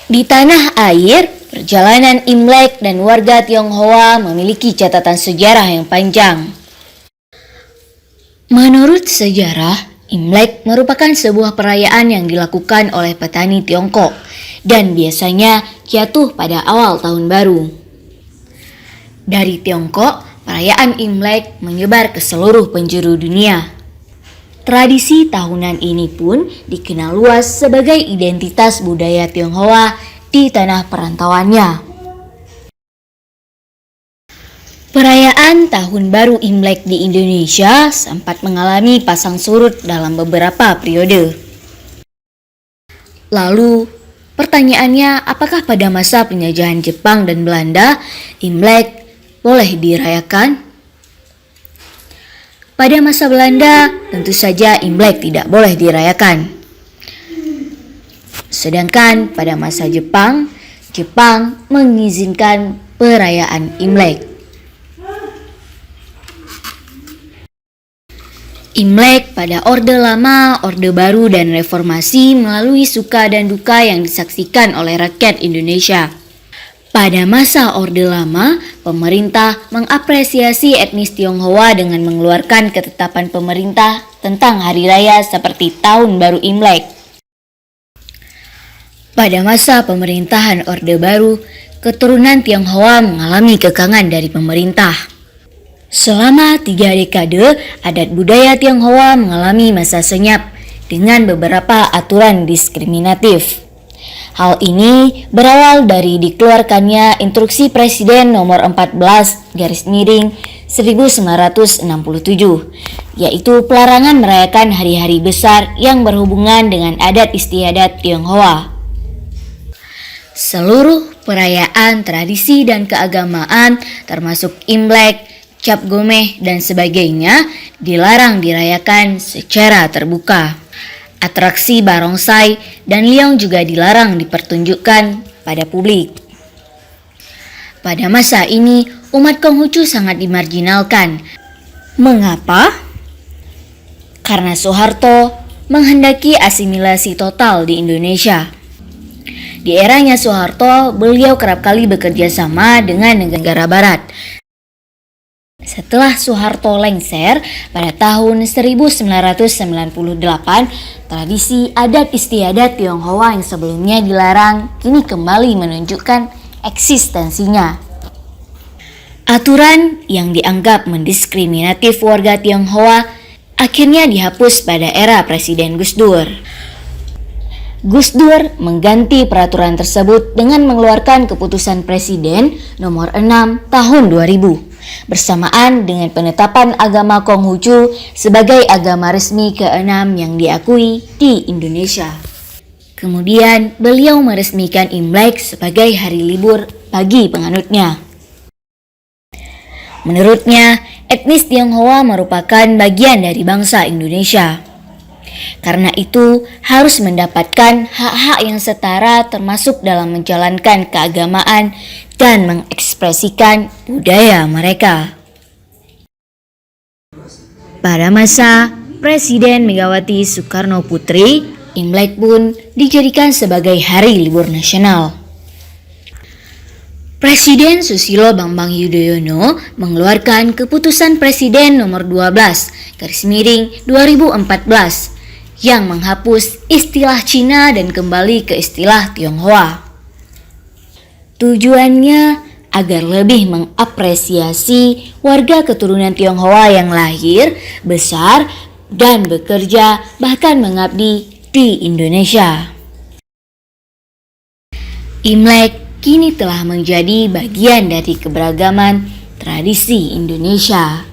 Di tanah air, perjalanan Imlek dan warga Tionghoa memiliki catatan sejarah yang panjang. Menurut sejarah, Imlek merupakan sebuah perayaan yang dilakukan oleh petani Tiongkok dan biasanya jatuh pada awal tahun baru. Dari Tiongkok, perayaan Imlek menyebar ke seluruh penjuru dunia. Tradisi tahunan ini pun dikenal luas sebagai identitas budaya Tionghoa di tanah perantauannya. Perayaan Tahun Baru Imlek di Indonesia sempat mengalami pasang surut dalam beberapa periode. Lalu, pertanyaannya, apakah pada masa penjajahan Jepang dan Belanda, Imlek boleh dirayakan? Pada masa Belanda, tentu saja Imlek tidak boleh dirayakan. Sedangkan pada masa Jepang, Jepang mengizinkan perayaan Imlek. Imlek pada Orde Lama, Orde Baru, dan Reformasi melalui suka dan duka yang disaksikan oleh rakyat Indonesia. Pada masa Orde Lama, pemerintah mengapresiasi etnis Tionghoa dengan mengeluarkan ketetapan pemerintah tentang hari raya seperti Tahun Baru Imlek. Pada masa pemerintahan Orde Baru, keturunan Tionghoa mengalami kekangan dari pemerintah. Selama 3 dekade, adat budaya Tionghoa mengalami masa senyap dengan beberapa aturan diskriminatif. Hal ini berawal dari dikeluarkannya Instruksi Presiden Nomor 14/1967, yaitu pelarangan merayakan hari-hari besar yang berhubungan dengan adat istiadat Tionghoa. Seluruh perayaan, tradisi, dan keagamaan termasuk Imlek, Cap Gomeh, dan sebagainya dilarang dirayakan secara terbuka. Atraksi barongsai dan liong juga dilarang dipertunjukkan pada publik. Pada masa ini, umat Konghucu sangat dimarginalkan. Mengapa? Karena Soeharto menghendaki asimilasi total di Indonesia. Di eranya Soeharto, beliau kerap kali bekerja sama dengan negara barat. Setelah Soeharto lengser pada tahun 1998, tradisi adat istiadat Tionghoa yang sebelumnya dilarang kini kembali menunjukkan eksistensinya. Aturan yang dianggap mendiskriminatif warga Tionghoa akhirnya dihapus pada era Presiden Gus Dur. Gus Dur mengganti peraturan tersebut dengan mengeluarkan Keputusan Presiden Nomor 6 Tahun 2000 bersamaan dengan penetapan agama Konghucu sebagai agama resmi ke-6 yang diakui di Indonesia. Kemudian beliau meresmikan Imlek sebagai hari libur bagi penganutnya. Menurutnya, etnis Tionghoa merupakan bagian dari bangsa Indonesia. Karena itu, harus mendapatkan hak-hak yang setara termasuk dalam menjalankan keagamaan dan mengekspresikan budaya mereka. Pada masa Presiden Megawati Soekarno Putri, Imlek pun dijadikan sebagai hari libur nasional. Presiden Susilo Bambang Yudhoyono mengeluarkan Keputusan Presiden Nomor 12/2014 yang menghapus istilah Cina dan kembali ke istilah Tionghoa. Tujuannya agar lebih mengapresiasi warga keturunan Tionghoa yang lahir, besar, dan bekerja bahkan mengabdi di Indonesia. Imlek kini telah menjadi bagian dari keberagaman tradisi Indonesia.